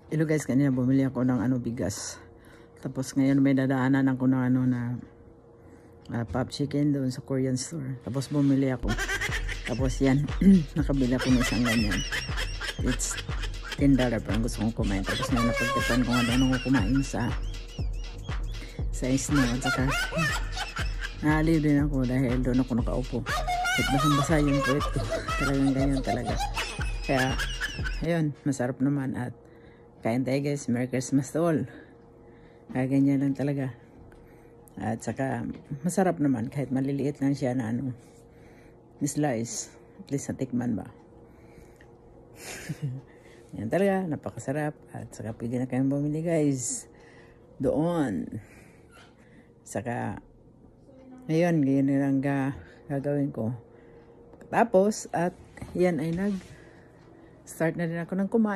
Hello guys, kanina bumili ako ng bigas. Tapos ngayon may dadaanan ako ng pop chicken doon sa Korean store. Tapos bumili ako. Tapos yan, nakabili ako ng isang ganyan. It's $10 parang gusto kong kumain. Tapos ngayon napagtipan ko nga doon ako kumain sa snow. At saka naaliw din ako dahil doon ako nakaupo. At basang-basa yung puwet ko. Talagang ganyan talaga. Kaya, ayun, masarap naman at kain tayo guys. Merry Christmas to all. Kaya ganyan lang talaga. At saka masarap naman kahit maliliit lang siya na slice. At least natikman ba. Yan talaga. Napakasarap. At saka pwede na kayong bumili guys. Doon. Saka ngayon ganyan lang gagawin ko. Tapos at yan ay start na din ako ng kumain.